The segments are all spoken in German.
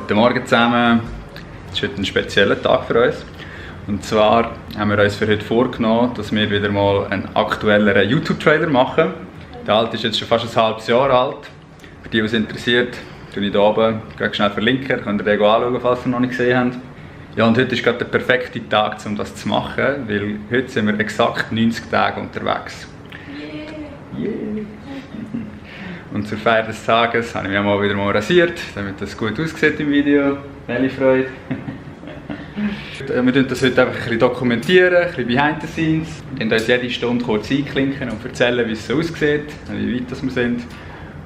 Guten Morgen zusammen. Es ist heute ein spezieller Tag für uns. Und zwar haben wir uns für heute vorgenommen, dass wir wieder mal einen aktuelleren YouTube-Trailer machen. Der alte ist jetzt schon fast ein halbes Jahr alt. Für die, die es interessiert, tue ich hier oben schnell verlinken. Könnt ihr den anschauen, falls ihr noch nicht gesehen habt. Ja, und heute ist gerade der perfekte Tag, um das zu machen, weil heute sind wir exakt 90 Tage unterwegs. Yeah. Und zur Feier des Tages habe ich mich mal wieder rasiert, damit das gut aussieht im Video. Welche Freude! Wir dokumentieren das heute einfach ein bisschen dokumentieren, ein bisschen behind the scenes. Wir uns jede Stunde kurz einklinken und erzählen, wie es so aussieht, wie weit wir sind.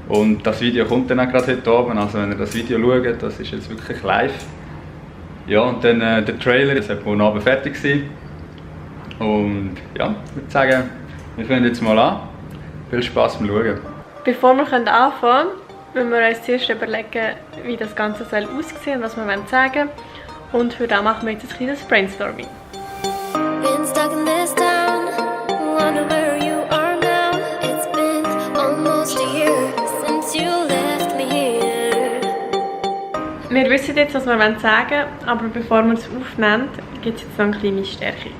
Und das Video kommt dann auch gerade heute oben, also wenn ihr das Video schaut, das ist jetzt wirklich live. Ja, und dann der Trailer, das wird morgen Abend fertig sein. Und ja, ich würde sagen, wir fangen jetzt mal an. Viel Spaß beim Schauen. Bevor wir anfangen können, müssen wir uns zuerst überlegen, wie das Ganze soll aussehen und was wir sagen wollen. Und für das machen wir jetzt ein kleines Brainstorming. Wir wissen jetzt, was wir sagen wollen, aber bevor wir es aufnehmen, gibt es jetzt noch eine kleine Stärkung.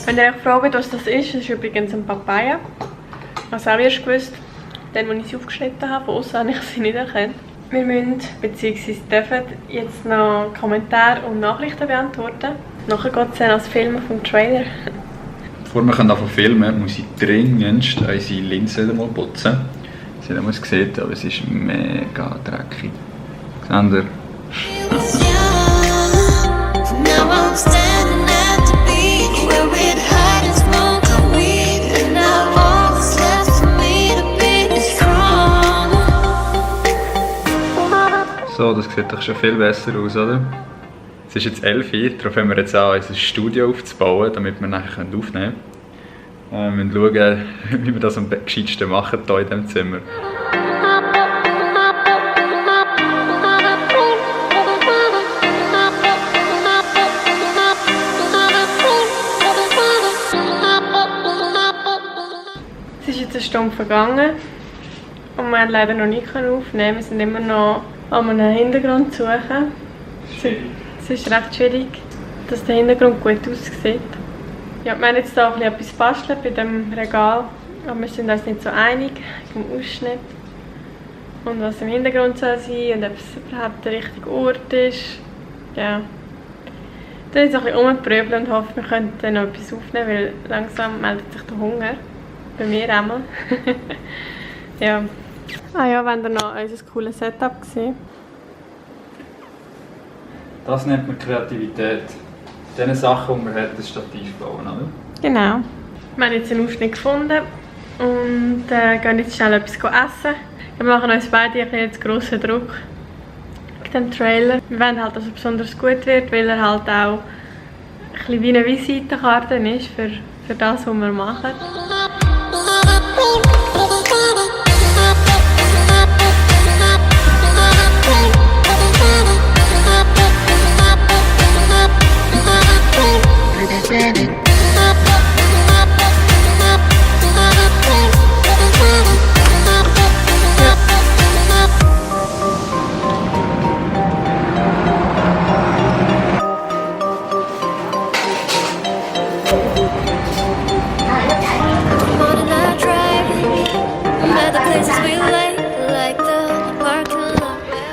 Wenn ihr euch fragt, was das ist übrigens ein Papaya. Was auch erst gewusst, dann, als ich sie aufgeschnitten habe, von außen habe ich sie nicht erkannt. Wir müssen, bzw. dürfen jetzt noch Kommentare und Nachrichten beantworten. Nachher geht es dann als Film vom Trailer. Bevor wir anfangen zu filmen, muss ich dringendst unsere Linse mal putzen. Ich weiß nicht, ob man es sieht, aber es ist mega dreckig. Seht ihr? So, das sieht doch schon viel besser aus, oder? Es ist jetzt 11 Uhr, darauf haben wir jetzt auch unser Studio aufzubauen, damit wir nachher aufnehmen können. Wir müssen schauen, wie wir das am gescheitsten machen hier in diesem Zimmer. Es ist jetzt eine Stunde vergangen und wir haben leider noch nicht aufnehmen. Wir sind immer noch an einem Hintergrund suchen. Es ist recht schwierig, dass der Hintergrund gut aussieht. Ja, wir haben jetzt hier etwas bastelt bei dem Regal, aber wir sind uns nicht so einig vom Ausschnitt und was im Hintergrund soll sein und ob es überhaupt der richtige Ort ist. Ja. Dann ist ein bisschen rumgeprübelt und hoffe, wir könnten dann noch etwas aufnehmen, weil langsam meldet sich der Hunger. Bei mir einmal. Ja. Ah ja, wenn ihr noch unser cooles Setup gesehen. Das nennt man Kreativität. Diese Sachen, die man hat, das Stativ bauen, oder? Genau. Wir haben jetzt einen Ausschnitt gefunden und gehen jetzt schnell etwas essen. Wir machen uns beide ein bisschen grossen Druck mit dem Trailer. Wir wollen halt, dass er besonders gut wird, weil er halt auch ein bisschen wie eine Visitenkarte ist für das, was wir machen.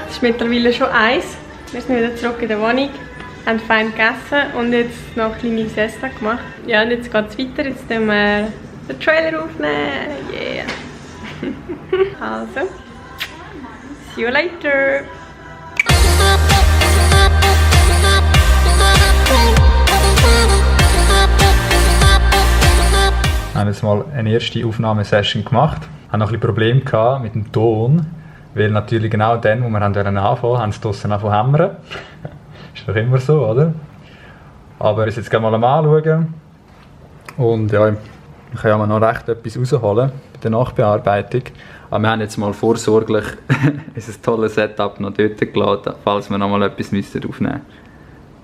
Es ist mittlerweile schon 1. Wir sind wieder zurück in der Wohnung, haben fein gegessen und jetzt noch eine kleine Siesta gemacht. Ja, und jetzt geht es weiter. Jetzt nehmen wir den Trailer aufnehmen. Yeah! Also, see you later! Wir haben jetzt mal eine erste Aufnahmesession gemacht. Wir hatten noch ein bisschen Probleme mit dem Ton, weil natürlich genau dann, wo wir anfangen wollten, haben sie draussen angefangen zu hämmern. Ist doch immer so, oder? Aber wir jetzt mal anschauen. Und ja, ich kann ja noch recht etwas rausholen bei der Nachbearbeitung. Aber wir haben jetzt mal vorsorglich unser tolles Setup noch dort geladen, falls wir noch mal etwas aufnehmen müssen.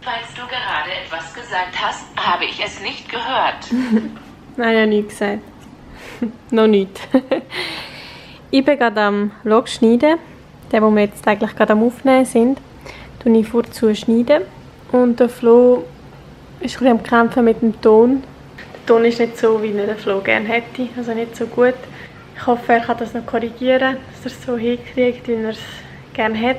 Falls du gerade etwas gesagt hast, habe ich es nicht gehört. Nein, ich habe nichts gesagt. Noch nichts. Ich bin gerade am Vlog schneiden. Den, den wir jetzt eigentlich gerade am Aufnehmen sind, schneide ich vorzu schneiden. Und der Flo ist ein bisschen am Kämpfen mit dem Ton. Der Ton ist nicht so, wie er den Flo gerne hätte, also nicht so gut. Ich hoffe, er kann das noch korrigieren, dass er es so hinkriegt, wie er es gerne hat.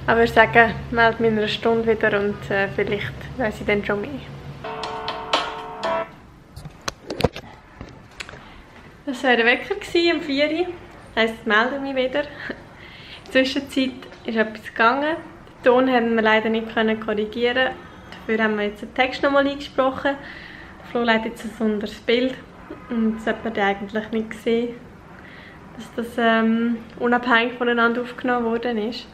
Aber ich sage, melde mich in einer Stunde wieder und vielleicht weiss ich dann schon mehr. Das war der Wecker um 4 Uhr. Heisst, ich melde mich wieder. In der Zwischenzeit ist etwas gegangen. Den Ton haben wir leider nicht korrigieren. Dafür haben wir jetzt den Text nochmal eingesprochen. Der Flo leitet jetzt ein anderes Bild. Und das hat man eigentlich nicht gesehen, dass das unabhängig voneinander aufgenommen worden ist.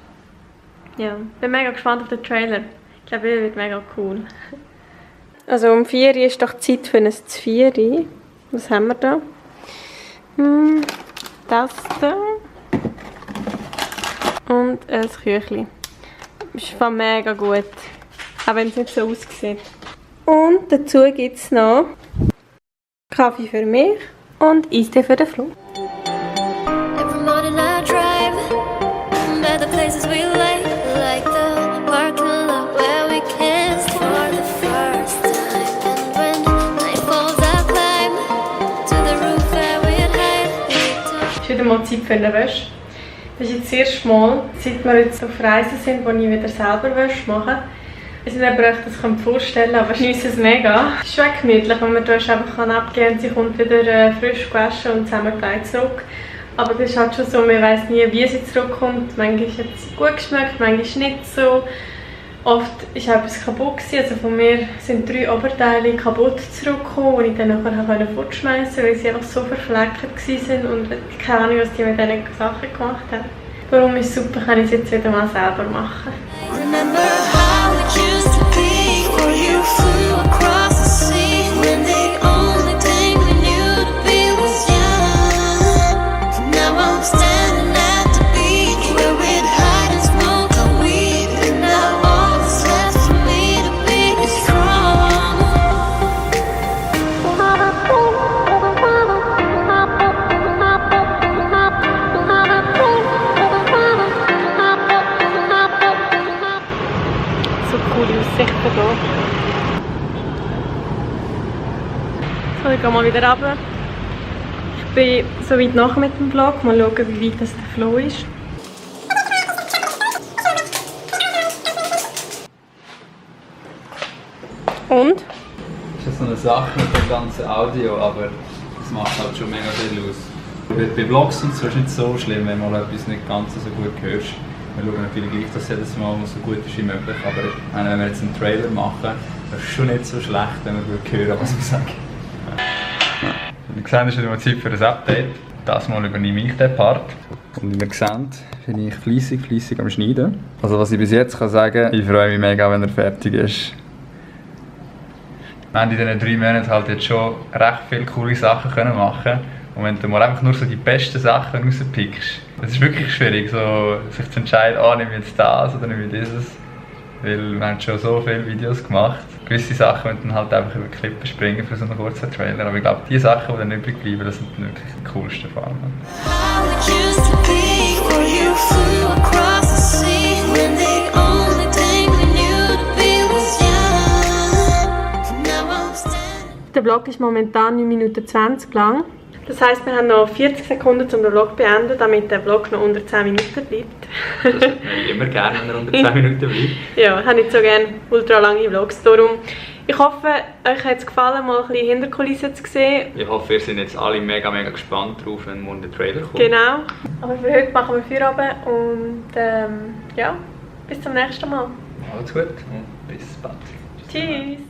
Ja, ich bin mega gespannt auf den Trailer. Ich glaube, er wird mega cool. Also um 4 Uhr ist doch Zeit für ein 4 Uhr. Was haben wir da? Das da. Und ein Küchli. Ist von mega gut. Auch wenn es nicht so aussieht. Und dazu gibt es noch Kaffee für mich und Eistee für den Flo. Every morning I drive by the places we like the parking lot where we kissed for the first time. And when night falls, I climb to the roof where we'd hide. Es ist wieder mal Zeit für eine Wäsche. Das ist jetzt das erste Mal, seit wir jetzt auf Reisen sind, wo ich wieder selber Wäsche mache. Ich weiß nicht, ob ihr euch das vorstellen könnt, aber ich genieße es mega. Es ist schon gemütlich, wenn man einfach abgeben kann und sie kommt wieder frisch gewaschen und zusammengelegt zurück. Aber das ist halt schon so, man weiß nie, wie sie zurückkommt. Manchmal hat sie gut geschmeckt, manchmal nicht so. Oft ist etwas kaputt gewesen. Also von mir sind 3 Oberteile kaputt zurückgekommen, die ich dann nachher fortschmeißen konnte, weil sie einfach so verfleckert waren und keine Ahnung, was die mit diesen Sachen gemacht haben. Darum ist es super, kann ich es jetzt wieder mal selber machen. Remember how it used to be before you flew across the sea when the only thing we knew to be was young. Now I'm standing at the beach where we'd hide and smoke a weed, and now all that's left for me to be is strong. So coole Aussichten hier. So, ich gehe mal wieder runter. Ich bin so weit nach mit dem Vlog. Mal schauen, wie weit das der Flow ist. Und? Das ist so eine Sache mit dem ganzen Audio, aber das macht halt schon mega viel aus. Bei Vlogs und so ist es nicht so schlimm, wenn man etwas nicht ganz so gut hörst. Wir schauen natürlich gleich, dass jedes Mal so gut ist wie möglich, aber wenn wir jetzt einen Trailer machen, das ist schon nicht so schlecht, wenn wir gut hören, was wir sagen. Wie gesagt, ist wieder mal Zeit für ein Update. Das Mal übernehme ich den Part. Und wie ihr seht, bin ich fleissig am Schneiden. Also was ich bis jetzt kann sagen, ich freue mich mega, wenn er fertig ist. Wir haben in diesen 3 Monaten halt jetzt schon recht viele coole Sachen machen. Und wenn du mal einfach nur so die besten Sachen rauspickst, es ist wirklich schwierig, so, sich zu entscheiden, nehme ich jetzt das oder nehme ich dieses. Weil wir haben schon so viele Videos gemacht. Gewisse Sachen müssen dann halt einfach über die Klippen springen für so einen kurzen Trailer. Aber ich glaube, die Sachen, die dann übrig bleiben, das sind dann wirklich die coolsten vor allem. How it used to be before you flew across the sea when the only thing we knew to be was young. Now I'm standing. Der Vlog ist momentan 9 Minuten 20 lang. Das heisst, wir haben noch 40 Sekunden, um den Vlog zu beenden, damit der Vlog noch unter 10 Minuten bleibt. Das hätte ich immer gerne, wenn er unter 10 Minuten bleibt. Ja, ich habe nicht so gerne ultra lange Vlogs. Darum, ich hoffe, euch hat es gefallen, mal ein bisschen Hinterkulissen zu sehen. Ich hoffe, ihr seid jetzt alle mega gespannt drauf, wenn morgen der Trailer kommt. Genau. Aber für heute machen wir Feierabend und ja, bis zum nächsten Mal. Alles gut und bis bald. Tschüss.